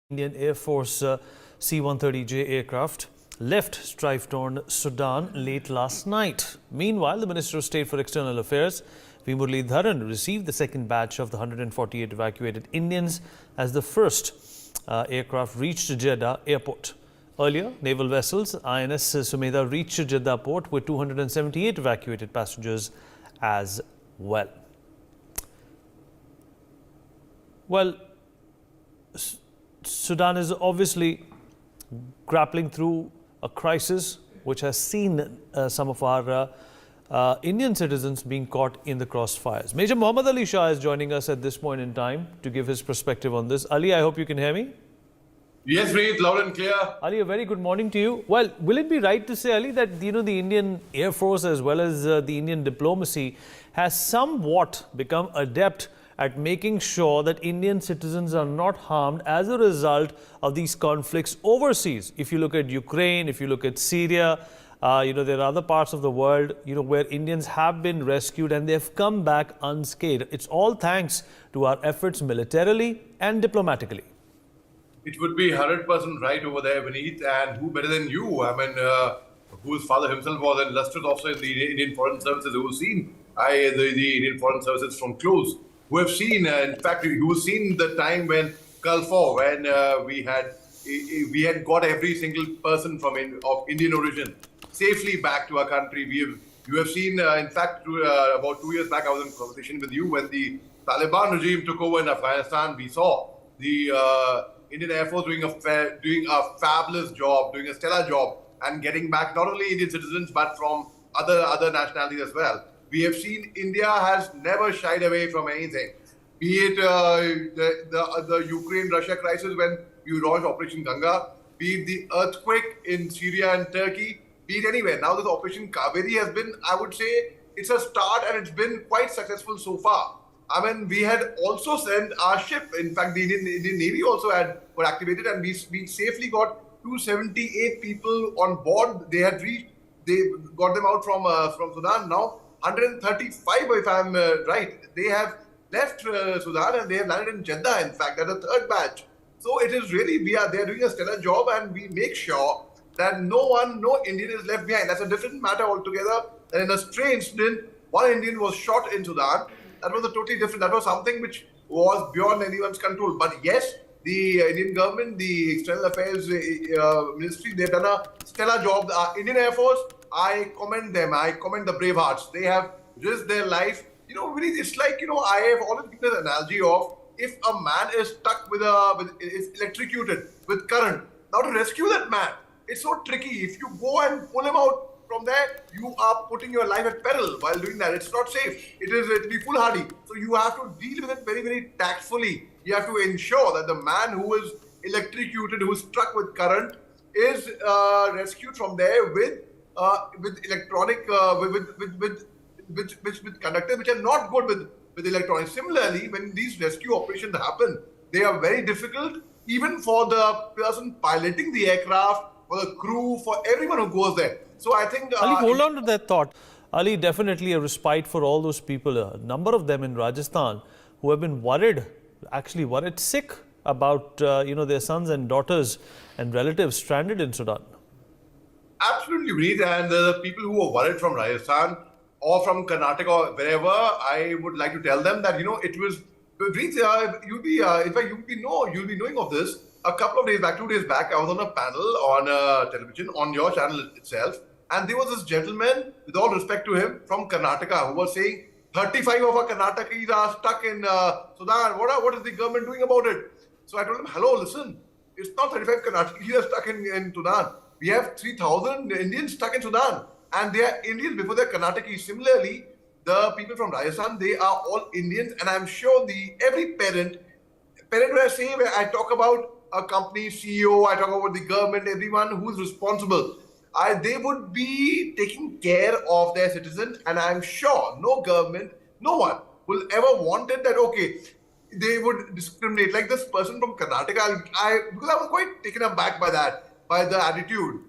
Indian Airforce C-130J aircraft left strife-torn Sudan late last night. Meanwhile, the Minister of State for External Affairs, V. Muralidharan, received the second batch of the 148 evacuated Indians as the first aircraft reached Jeddah airport. Earlier, naval vessels INS Sumedha reached Jeddah port with 278 evacuated passengers as well. Well, Sudan is obviously grappling through a crisis which has seen some of our Indian citizens being caught in the crossfires. Major Mohammed Ali Shah is joining us at this point in time to give his perspective on this. Ali, I hope you can hear me. Yes, Reed, loud and clear. Ali, a very good morning to you. Well, will it be right to say, Ali, that the Indian Air Force as well as the Indian diplomacy has somewhat become adept at making sure that Indian citizens are not harmed as a result of these conflicts overseas? If you look at Ukraine, if you look at Syria, there are other parts of the world, where Indians have been rescued and they've come back unscathed. It's all thanks to our efforts militarily and diplomatically. It would be 100% right over there, Vineet, and who better than you? I mean, whose father himself was an illustrious officer in the Indian Foreign Services, who's seen the Indian Foreign Services from close, who have seen, in fact, who's seen the time when Gulf War, when we had got every single person of Indian origin safely back to our country. You have seen, in fact, about 2 years back, I was in conversation with you when the Taliban regime took over in Afghanistan. We saw the Indian Air Force doing a fabulous job, doing a stellar job, and getting back not only Indian citizens but from other nationalities as well. We have seen India has never shied away from anything, be it the Ukraine-Russia crisis when you launched Operation Ganga, be it the earthquake in Syria and Turkey, be it anywhere. Now this Operation Kaveri has been, I would say, it's a start and it's been quite successful so far. I mean, we had also sent our ship. In fact, the Indian Navy also were activated, and we safely got 278 people on board. They got them out from Sudan. Now 135, if I'm right, they have left Sudan and they have landed in Jeddah. In fact, that's the third batch. So it is really they are doing a stellar job, and we make sure that no Indian is left behind. That's a different matter altogether. And in a strange incident, one Indian was shot in Sudan. That was a totally different. That was something which was beyond anyone's control. But yes, the Indian government, the External Affairs Ministry, they've done a stellar job. The Indian Air Force, I commend them. I commend the brave hearts. They have risked their life. It's like, I have always given an analogy of if a man is stuck is electrocuted with current. Now to rescue that man, it's so tricky. If you go and pull him out from there, you are putting your life at peril while doing that. It's not safe. It'll be foolhardy. So you have to deal with it very, very tactfully. You have to ensure that the man who is electrocuted, who is struck with current, is rescued from there with electronic, with conductors which are not good with electronics. Similarly, when these rescue operations happen, they are very difficult, even for the person piloting the aircraft, for the crew, for everyone who goes there. So I think... Ali, hold on to that thought. Ali, definitely a respite for all those people, a number of them in Rajasthan, who have been worried sick about, their sons and daughters and relatives stranded in Sudan. Absolutely, Reed. And the people who are worried from Rajasthan or from Karnataka or wherever, I would like to tell them that, it was... Reed, you'll be knowing of this. A couple of days back, 2 days back, I was on a panel on television, on your channel itself. And there was this gentleman, with all respect to him, from Karnataka, who was saying 35 of our Karnatakis are stuck in Sudan. What is the government doing about it? So I told him, hello, listen, it's not 35 Karnatakis are stuck in Sudan. We have 3,000 Indians stuck in Sudan. And they are Indians before they're Karnatakis. Similarly, the people from Rajasthan, they are all Indians. And I'm sure every parent when I say, when I talk about a company CEO, I talk about the government, everyone who's responsible, they would be taking care of their citizens, and I'm sure no government, no one will ever want it that, okay, they would discriminate. Like this person from Karnataka, because I was quite taken aback by that, by the attitude.